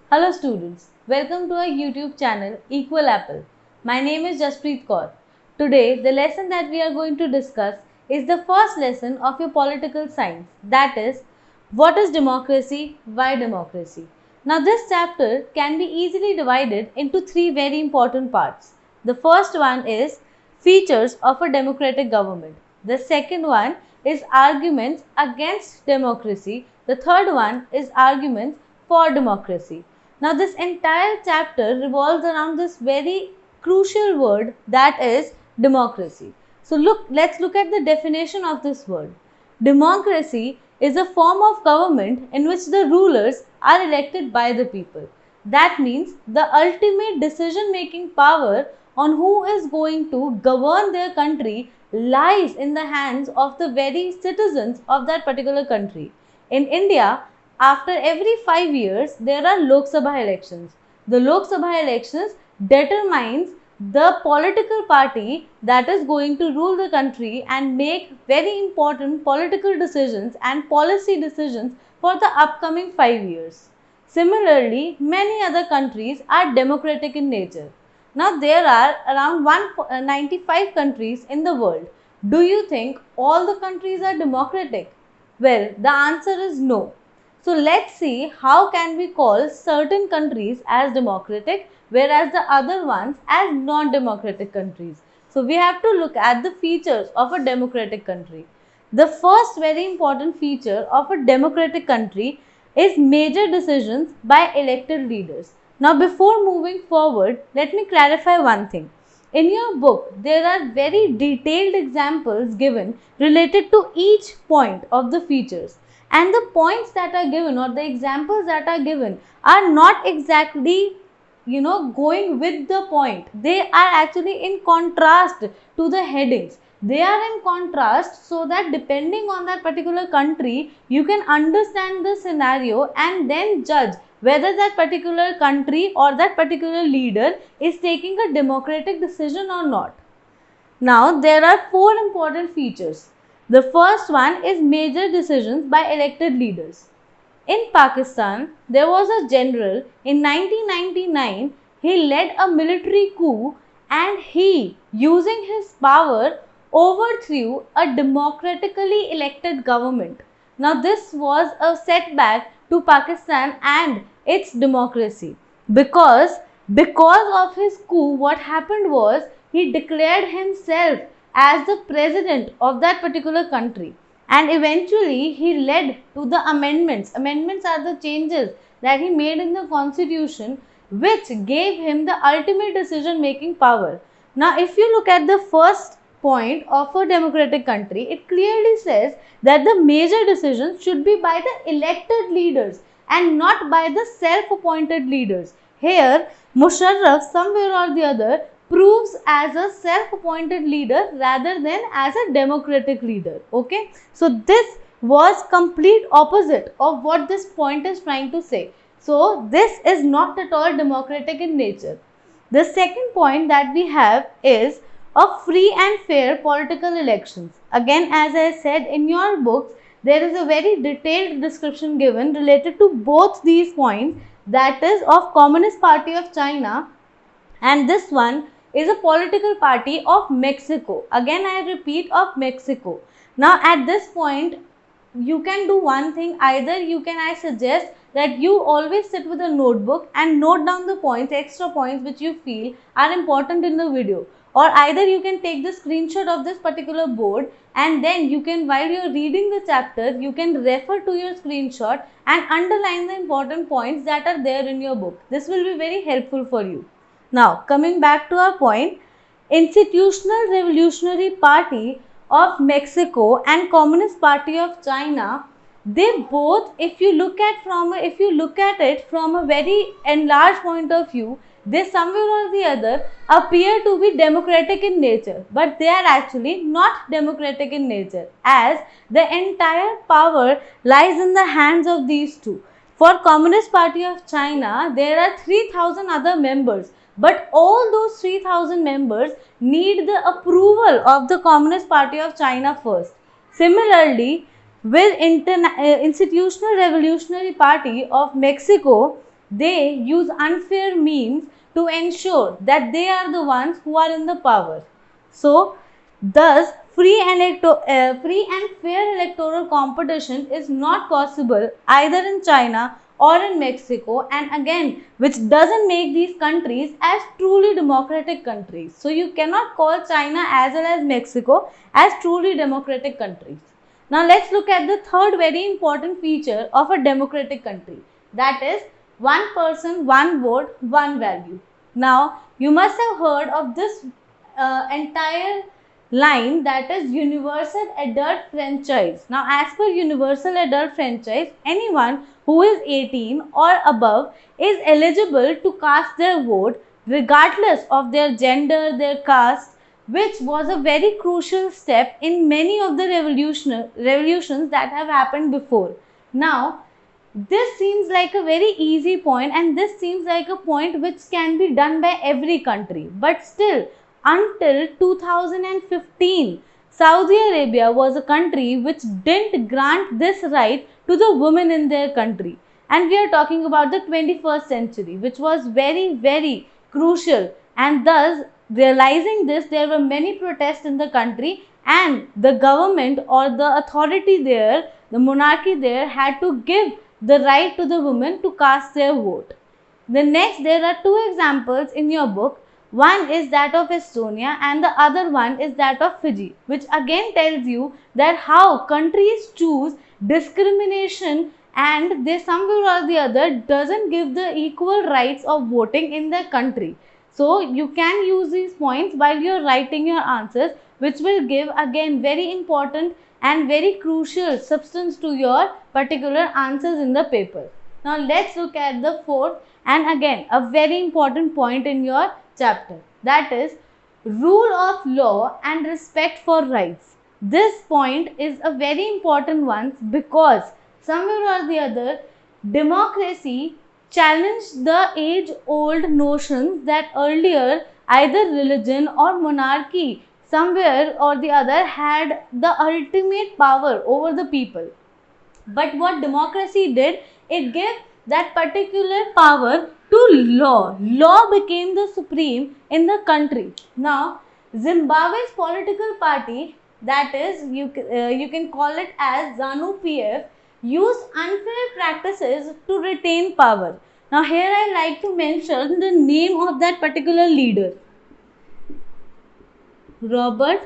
Hello students, welcome to our YouTube channel Equal Apple. My name is Jaspreet Kaur. Today the lesson that we are going to discuss is the first lesson of your political science, that is, what is democracy, why democracy. Now this chapter can be easily divided into three very important parts. The first one is features of a democratic government. The second one is arguments against democracy. The third one is arguments for democracy. Now this entire chapter revolves around this very crucial word, that is democracy. So let's look at the definition of this word. Democracy is a form of government in which the rulers are elected by the people. That means the ultimate decision making power on who is going to govern their country lies in the hands of the very citizens of that particular country. In India, after every 5 years, there are Lok Sabha elections. The Lok Sabha elections determines the political party that is going to rule the country and make very important political decisions and policy decisions for the upcoming 5 years. Similarly, many other countries are democratic in nature. Now, there are around 195 countries in the world. Do you think all the countries are democratic? Well, the answer is no. So let's see how can we call certain countries as democratic whereas the other ones as non-democratic countries. So we have to look at the features of a democratic country. The first very important feature of a democratic country is major decisions by elected leaders. Now before moving forward, let me clarify one thing. In your book, there are very detailed examples given related to each point of the features. And the points that are given or the examples that are given are not exactly going with the point. They are actually in contrast to the headings. They are in contrast so that depending on that particular country, you can understand the scenario and then judge whether that particular country or that particular leader is taking a democratic decision or not. Now, there are four important features. The first one is major decisions by elected leaders. In Pakistan, there was a general in 1999. He led a military coup and he, using his power, overthrew a democratically elected government. Now, this was a setback to Pakistan and its democracy because of his coup, what happened was he declared himself as the president of that particular country, and eventually he led to the amendments. Amendments are the changes that he made in the constitution which gave him the ultimate decision making power. Now if you look at the first point of a democratic country, it clearly says that the major decisions should be by the elected leaders and not by the self-appointed leaders. Here, Musharraf, somewhere or the other, proves as a self-appointed leader rather than as a democratic leader. Okay, so this was complete opposite of what this point is trying to say. So this is not at all democratic in nature. The second point that we have is of free and fair political elections. Again, as I said in your books, there is a very detailed description given related to both these points, that is of Communist Party of China, and this one is a political party of Mexico. Again, I repeat, of Mexico. Now at this point, you can do one thing. Either I suggest that you always sit with a notebook and note down the points, extra points which you feel are important in the video, or either you can take the screenshot of this particular board and then you can, while you are reading the chapter, you can refer to your screenshot and underline the important points that are there in your book. This will be very helpful for you. Now coming back to our point, Institutional Revolutionary Party of Mexico and Communist Party of China, they both, if you look at it from a very enlarged point of view, they somewhere or the other appear to be democratic in nature, but they are actually not democratic in nature, as the entire power lies in the hands of these two. For Communist Party of China, there are 3,000 other members, but all those 3,000 members need the approval of the Communist Party of China first. Similarly, with Institutional Revolutionary Party of Mexico, they use unfair means to ensure that they are the ones who are in the power. So, thus, free and fair electoral competition is not possible either in China or in Mexico, and again, which doesn't make these countries as truly democratic countries. So, you cannot call China as well as Mexico as truly democratic countries. Now, let's look at the third very important feature of a democratic country, that is, one person, one vote, one value. Now, you must have heard of this entire line, that is universal adult franchise. Now, as per universal adult franchise, anyone who is 18 or above is eligible to cast their vote regardless of their gender, their caste, which was a very crucial step in many of the revolutions that have happened before. Now, this seems like a very easy point, and this seems like a point which can be done by every country. But still, until 2015, Saudi Arabia was a country which didn't grant this right to the women in their country. And we are talking about the 21st century, which was very, very crucial. And thus, realizing this, there were many protests in the country, and the government or the authority there, the monarchy there, had to give the right to the women to cast their vote. The next, there are two examples in your book. One is that of Estonia and the other one is that of Fiji, which again tells you that how countries choose discrimination, and they somewhere or the other doesn't give the equal rights of voting in their country. So you can use these points while you are writing your answers, which will give again very important and very crucial substance to your particular answers in the paper. Now let's look at the fourth and again a very important point in your chapter, that is rule of law and respect for rights. This point is a very important one because somewhere or the other democracy challenged the age old notions that earlier either religion or monarchy somewhere or the other had the ultimate power over the people. But what democracy did, it gave that particular power to law. Law became the supreme in the country. Now, Zimbabwe's political party, that is, you can call it as ZANU PF, used unfair practices to retain power. Now, here I like to mention the name of that particular leader, Robert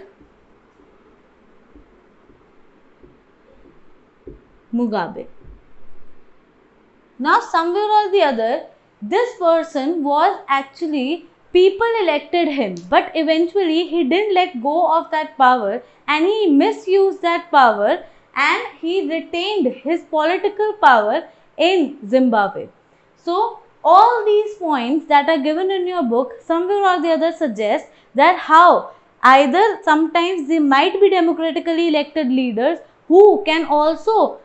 Mugabe. Now, somewhere or the other, this person was actually people elected him, but eventually he didn't let go of that power and he misused that power and he retained his political power in Zimbabwe. So, all these points that are given in your book somewhere or the other suggest that how either sometimes they might be democratically elected leaders who can also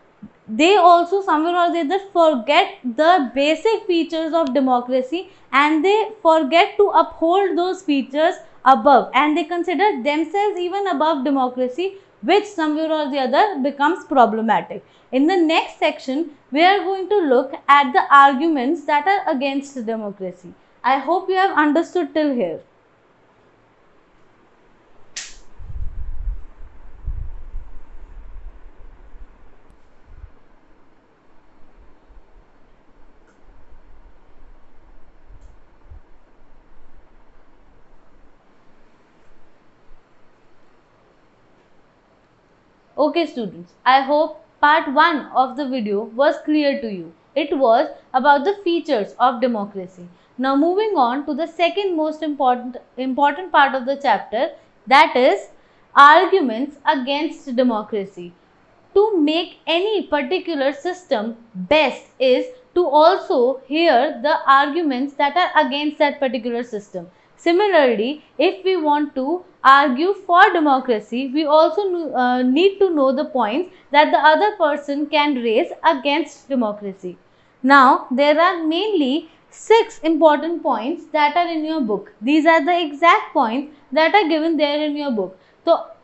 somewhere or the other forget the basic features of democracy and they forget to uphold those features above, and they consider themselves even above democracy, which somewhere or the other becomes problematic. In the next section, we are going to look at the arguments that are against democracy. I hope you have understood till here. Okay students, I hope part 1 of the video was clear to you. It was about the features of democracy. Now moving on to the second most important part of the chapter, that is arguments against democracy. To make any particular system best is to also hear the arguments that are against that particular system. Similarly, if we want to argue for democracy, we also need to know the points that the other person can raise against democracy. Now, there are mainly 6 important points that are in your book. These are the exact points that are given there in your book.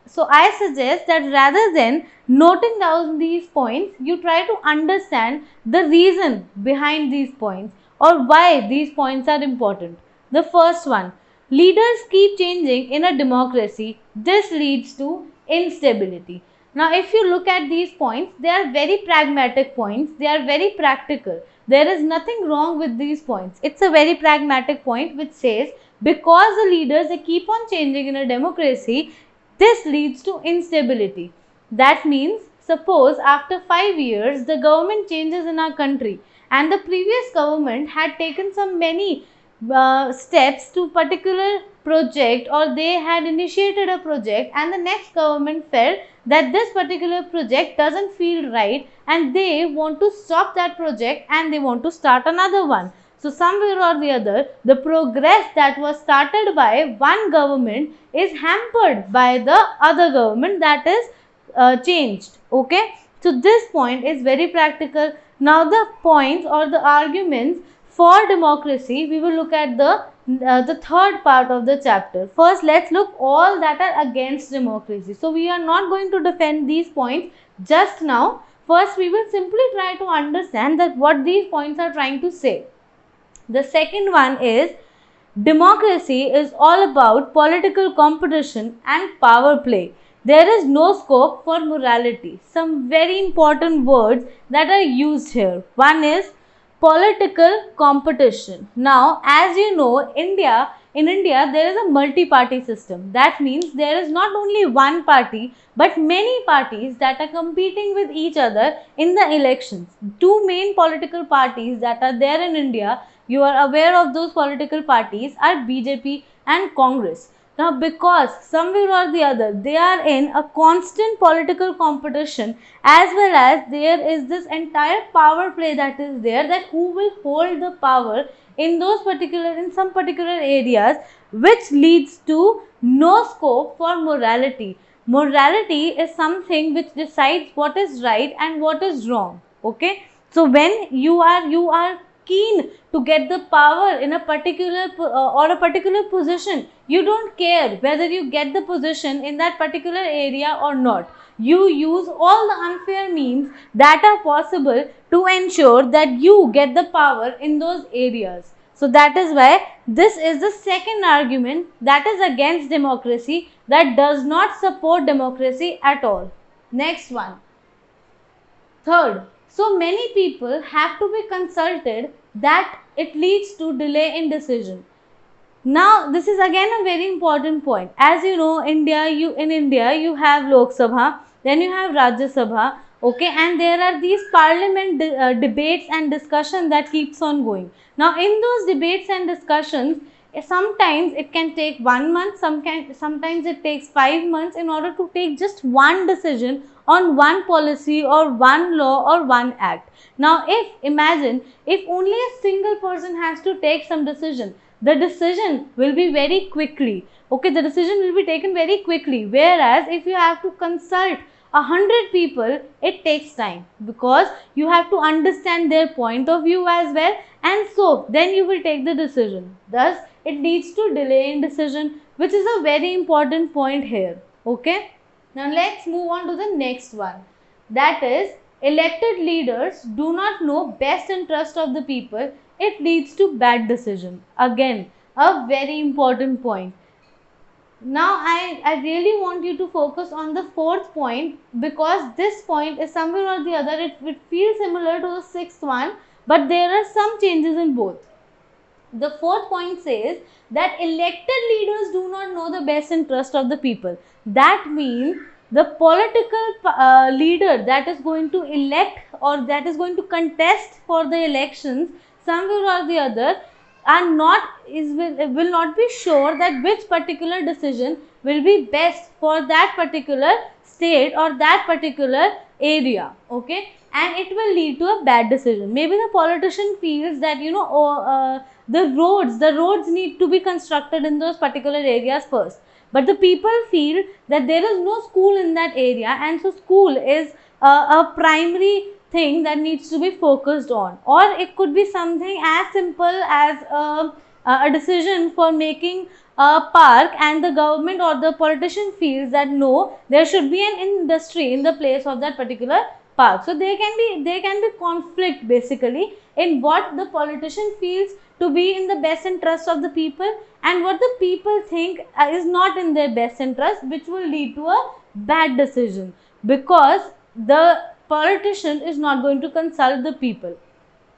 So I suggest that rather than noting down these points, you try to understand the reason behind these points, or why these points are important. The first one, leaders keep changing in a democracy. This leads to instability. Now, if you look at these points, they are very pragmatic points. They are very practical. There is nothing wrong with these points. It's a very pragmatic point which says because the leaders they keep on changing in a democracy, this leads to instability. That means suppose after 5 years the government changes in our country and the previous government had taken some many steps to particular project, or they had initiated a project and the next government felt that this particular project doesn't feel right and they want to stop that project and they want to start another one. So somewhere or the other, the progress that was started by one government is hampered by the other government that is changed. Okay, so this point is very practical. Now the points or the arguments for democracy, we will look at the third part of the chapter. First, let's look all that are against democracy. So we are not going to defend these points just now. First, we will simply try to understand that what these points are trying to say. The second one is democracy is all about political competition and power play. There is no scope for morality. Some very important words that are used here. One is political competition. Now, as you know, in India, there is a multi-party system. That means there is not only one party, but many parties that are competing with each other in the elections. Two main political parties that are there in India, you are aware of those political parties, are BJP and Congress. Now, because somewhere or the other they are in a constant political competition, as well as there is this entire power play that is there, that who will hold the power in some particular areas, which leads to no scope for morality. Morality is something which decides what is right and what is wrong. Okay, so when you are keen to get the power in a particular or a particular position, you don't care whether you get the position in that particular area or not. You use all the unfair means that are possible to ensure that you get the power in those areas. So that is why this is the second argument that is against democracy, that does not support democracy at all. Next one. Third, so many people have to be consulted that it leads to delay in decision. Now, this is again a very important point. As you know, in India you have Lok Sabha, then you have Rajya Sabha, okay, and there are these parliament debates and discussion that keeps on going. Now, in those debates and discussions, sometimes it can take 1 month, sometimes it takes 5 months in order to take just one decision on one policy or one law or one act. Now, imagine if only a single person has to take some decision, the decision will be very quickly. Okay, the decision will be taken very quickly. Whereas if you have to consult 100 people, it takes time, because you have to understand their point of view as well, and so then you will take the decision. Thus, it leads to delay in decision, which is a very important point here. Okay. Now let's move on to the next one. That is, elected leaders do not know best interest of the people. It leads to bad decision. Again, a very important point. Now I really want you to focus on the fourth point, because this point is somewhere or the other, it feels similar to the sixth one, but there are some changes in both. The fourth point says that elected leaders do not know the best interest of the people. That means the political leader that is going to elect or that is going to contest for the elections, somewhere or the other, will not be sure that which particular decision will be best for that particular state or that particular area. Okay, and it will lead to a bad decision. Maybe the politician feels that the roads need to be constructed in those particular areas first, but the people feel that there is no school in that area, and so school is a primary thing that needs to be focused on. Or it could be something as simple as a decision for making a park, and the government or the politician feels that no, there should be an industry in the place of that particular path. So there can be conflict basically in what the politician feels to be in the best interest of the people and what the people think is not in their best interest, which will lead to a bad decision because the politician is not going to consult the people.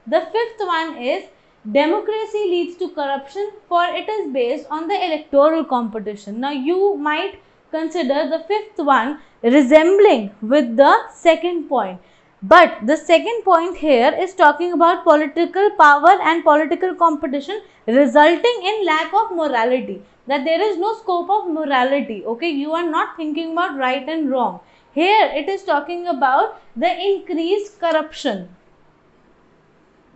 The fifth one is democracy leads to corruption, for it is based on the electoral competition. Now you might consider the fifth one resembling with the second point. But the second point here is talking about political power and political competition resulting in lack of morality. That there is no scope of morality. Okay, you are not thinking about right and wrong. Here it is talking about the increased corruption.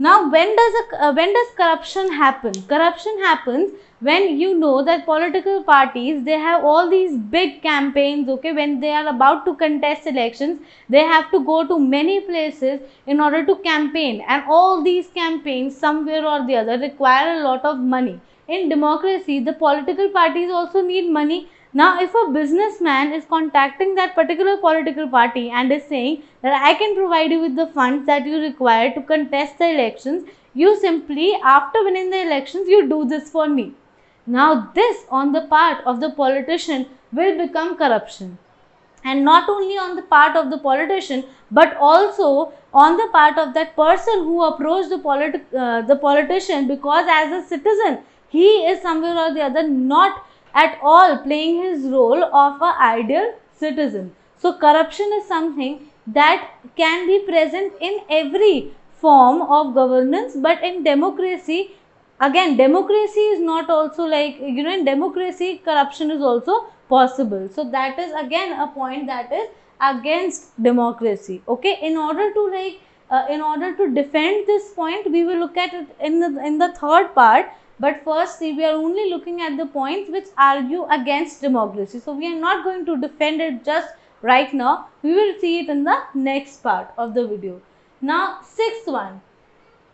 Now, when does corruption happen? Corruption happens when you know that political parties, they have all these big campaigns. Okay, when they are about to contest elections, they have to go to many places in order to campaign, and all these campaigns somewhere or the other require a lot of money. In democracy, the political parties also need money. Now, if a businessman is contacting that particular political party and is saying that I can provide you with the funds that you require to contest the elections, you simply, after winning the elections, you do this for me. Now, this on the part of the politician will become corruption. And not only on the part of the politician, but also on the part of that person who approached the politician, because as a citizen, he is somewhere or the other not at all playing his role of an ideal citizen. So corruption is something that can be present in every form of governance, but in democracy, again, democracy is not also like, in democracy corruption is also possible. So that is again a point that is against democracy. Okay, in order to defend this point, we will look at it in the third part. But first, we are only looking at the points which argue against democracy. So we are not going to defend it just right now. We will see it in the next part of the video. Now, sixth one.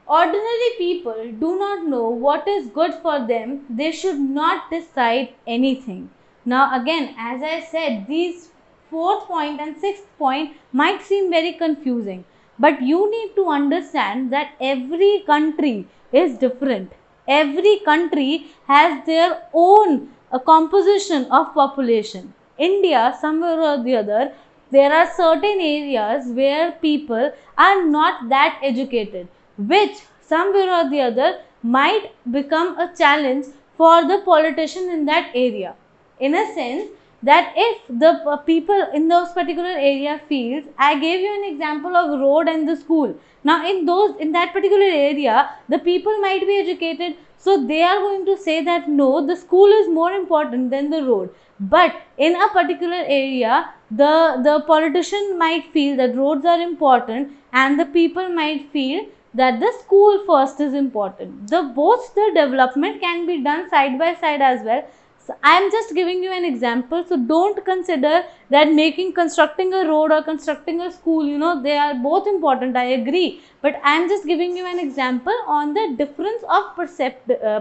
Ordinary people do not know what is good for them. They should not decide anything. Now again, as I said, these fourth point and sixth point might seem very confusing. But you need to understand that every country is different. Every country has their own composition of population. India, somewhere or the other, there are certain areas where people are not that educated, which somewhere or the other might become a challenge for the politician in that area. In a sense that if the people in those particular area feels, I gave you an example of road and the school. Now in that particular area, the people might be educated, so they are going to say that no, the school is more important than the road. But in a particular area, the politician might feel that roads are important and the people might feel that the school first is important. Both the development can be done side by side as well. So I am just giving you an example. So don't consider that constructing a road or constructing a school, they are both important. I agree. But I am just giving you an example on the difference of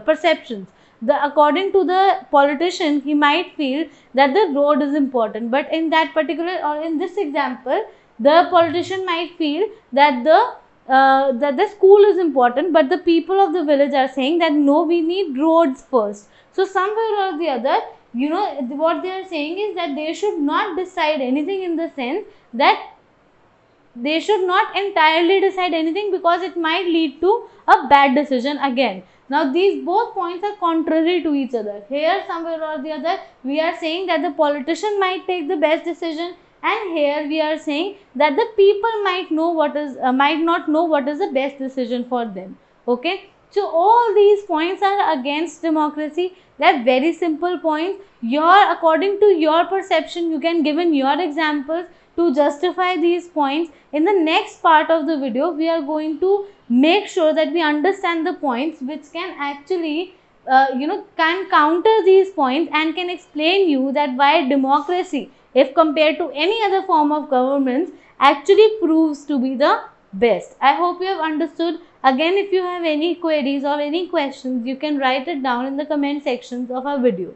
perceptions. According to the politician, he might feel that the road is important. But in that particular, or in this example, the politician might feel that the school is important, but the people of the village are saying that no, we need roads first. So somewhere or the other, what they are saying is that they should not decide anything, in the sense that they should not entirely decide anything, because it might lead to a bad decision again. Now these both points are contrary to each other. Here somewhere or the other, we are saying that the politician might take the best decision, and here we are saying that the people might not know what is the best decision for them. Okay, so all these points are against democracy. They are very simple points. According to your perception, you can give in your examples to justify these points. In the next part of the video, we are going to make sure that we understand the points which can actually can counter these points and can explain you that why democracy, if compared to any other form of governance, actually proves to be the best. I hope you have understood. Again, if you have any queries or any questions, you can write it down in the comment sections of our video.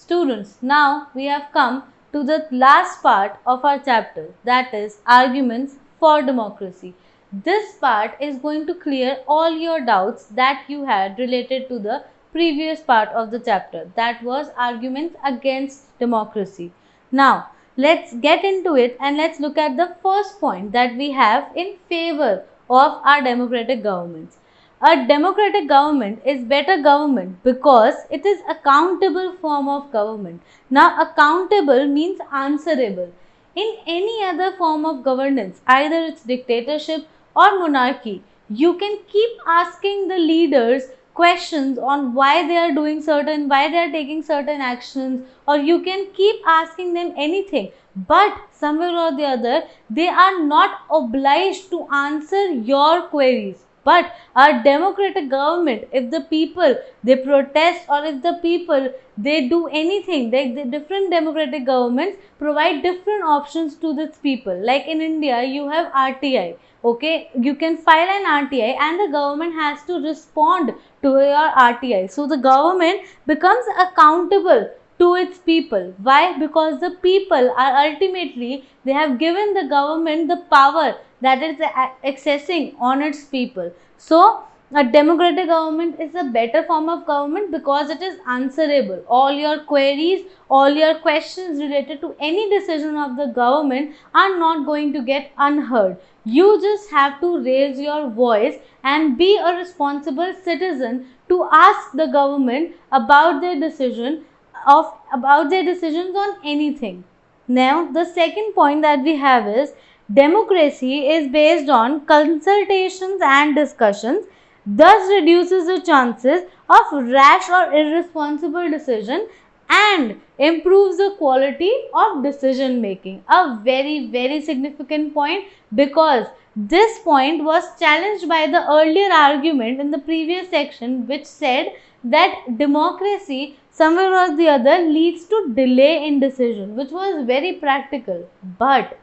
Students, now we have come to the last part of our chapter, that is arguments for democracy. This part is going to clear all your doubts that you had related to the previous part of the chapter, that was arguments against democracy. Now, let's get into it and let's look at the first point that we have in favor of our democratic governments. A democratic government is better government because it is accountable form of government. Now accountable means answerable. In any other form of governance, either it's dictatorship or monarchy, you can keep asking the leaders questions on why they are doing certain, why they are taking certain actions, or you can keep asking them anything. But somewhere or the other, they are not obliged to answer your queries. But our democratic government, if the people they protest or if the people they do anything, the different democratic governments provide different options to these people. Like in India, you have RTI. Okay, you can file an RTI and the government has to respond to your RTI. So the government becomes accountable to its people. Why? Because the people are ultimately, they have given the government the power that is accessing on its people. So a democratic government is a better form of government because it is answerable. All your queries, all your questions related to any decision of the government are not going to get unheard. You just have to raise your voice and be a responsible citizen to ask the government about their decision about their decisions on anything. Now, the second point that we have is democracy is based on consultations and discussions, thus reduces the chances of rash or irresponsible decision and improves the quality of decision making. A very significant point, because this point was challenged by the earlier argument in the previous section, which said that democracy somewhere or the other leads to delay in decision, which was very practical. But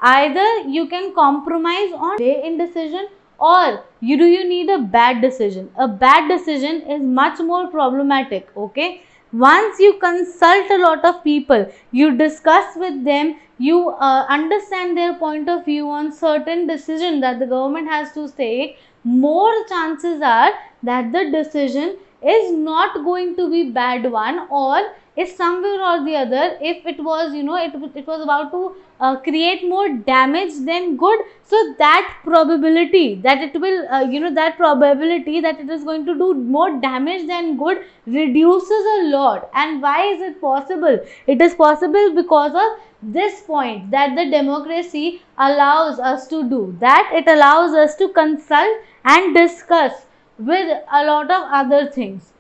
either you can compromise on delay in decision, or you need a bad decision. A bad decision is much more problematic. Okay, once you consult a lot of people, you discuss with them, you understand their point of view on certain decision that the government has to take, more chances are that the decision is not going to be bad one, or is somewhere or the other, if it was it was about to create more damage than good, so that probability that it will that probability that it is going to do more damage than good reduces a lot. And why is it possible? It is possible because of this point, that the democracy allows us to do that. It allows us to consult and discuss with a lot of other things.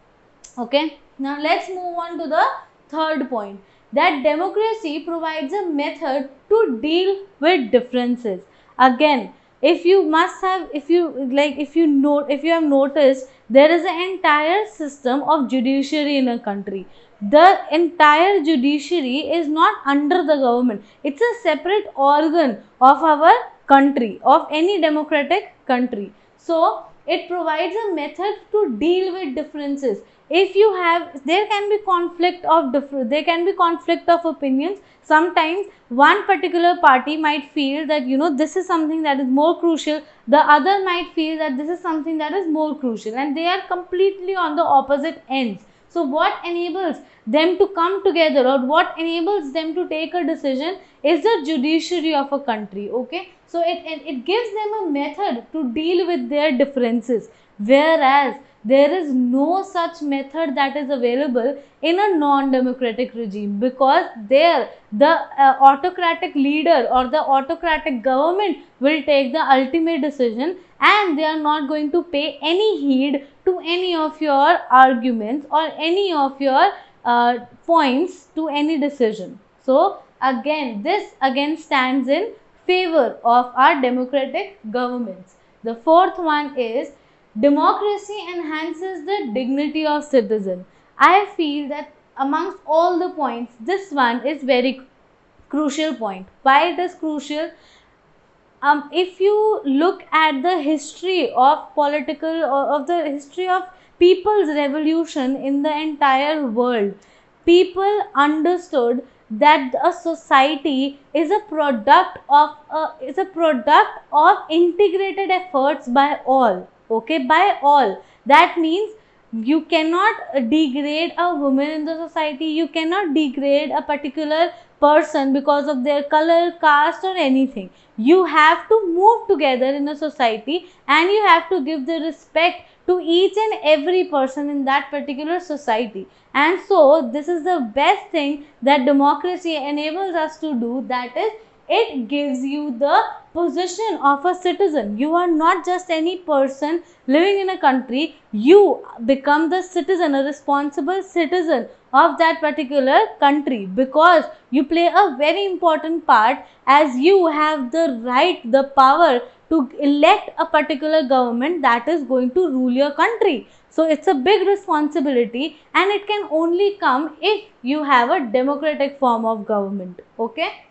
Okay, now let's move on to the third point, that democracy provides a method to deal with differences. Again, if you must have, if you have noticed, there is an entire system of judiciary in a country. The entire judiciary is not under the government. It's a separate organ of our country, of any democratic country. So it provides a method to deal with differences. If you have, there can be conflict of opinions. Sometimes one particular party might feel that this is something that is more crucial, the other might feel that this is something that is more crucial, and they are completely on the opposite ends. So what enables them to come together, or what enables them to take a decision, is the judiciary of a country. Okay, so it gives them a method to deal with their differences, whereas there is no such method that is available in a non-democratic regime, because there the autocratic leader or the autocratic government will take the ultimate decision, and they are not going to pay any heed to any of your arguments or any of your points to any decision. So again, this again stands in favor of our democratic governments. The fourth one is democracy enhances the dignity of citizen. I feel that amongst all the points, this one is very crucial point. Why it is crucial? If you look at the history of political, or of the history of people's revolution in the entire world, people understood that a society is a product of integrated efforts by all. Okay, by all. That means you cannot degrade a woman in the society, you cannot degrade a particular person because of their color, caste or anything. You have to move together in a society and you have to give the respect to each and every person in that particular society. And so this is the best thing that democracy enables us to do, that is, it gives you the position of a citizen. You are not just any person living in a country, you become the citizen, a responsible citizen of that particular country, because you play a very important part, as you have the right, the power to elect a particular government that is going to rule your country. So it's a big responsibility and it can only come if you have a democratic form of government. Okay.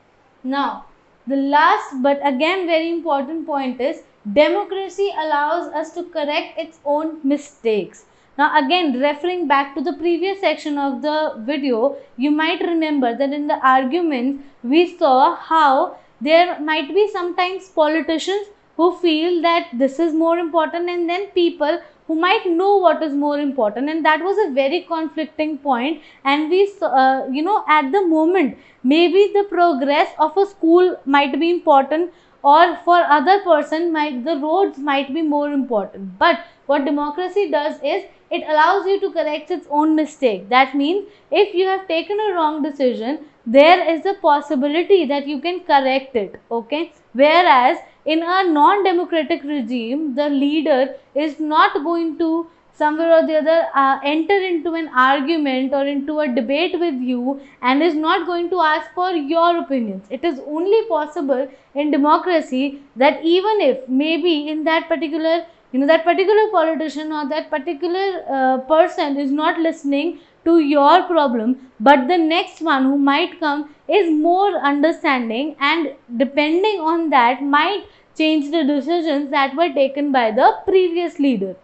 Now, the last but again very important point is democracy allows us to correct its own mistakes. Now, again, referring back to the previous section of the video, you might remember that in the arguments we saw how there might be sometimes politicians who feel that this is more important, and then people who might know what is more important, and that was a very conflicting point. And we at the moment, maybe the progress of a school might be important, or for other person the roads might be more important. But what democracy does is it allows you to correct its own mistake. That means if you have taken a wrong decision, there is a possibility that you can correct it. Okay, whereas in a non-democratic regime, the leader is not going to somewhere or the other enter into an argument or into a debate with you and is not going to ask for your opinions. It is only possible in democracy that even if maybe in that particular that particular politician or that particular person is not listening to your problem, but the next one who might come is more understanding, and depending on that might change the decisions that were taken by the previous leader.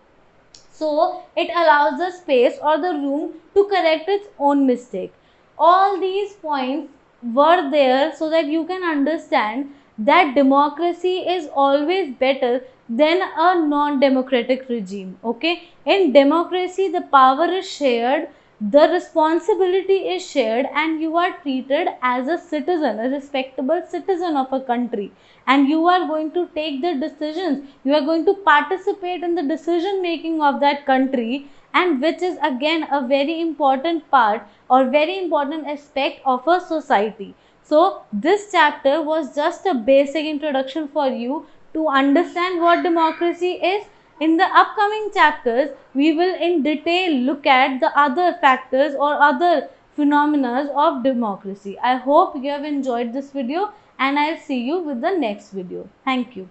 So it allows the space or the room to correct its own mistake. All these points were there so that you can understand that democracy is always better than a non-democratic regime. Okay, in democracy the power is shared, the responsibility is shared, and you are treated as a citizen, a respectable citizen of a country, and you are going to take the decisions, you are going to participate in the decision making of that country, and which is again a very important part or very important aspect of a society. So this chapter was just a basic introduction for you to understand what democracy is. In the upcoming chapters, we will in detail look at the other factors or other phenomena of democracy. I hope you have enjoyed this video, and I'll see you with the next video. Thank you.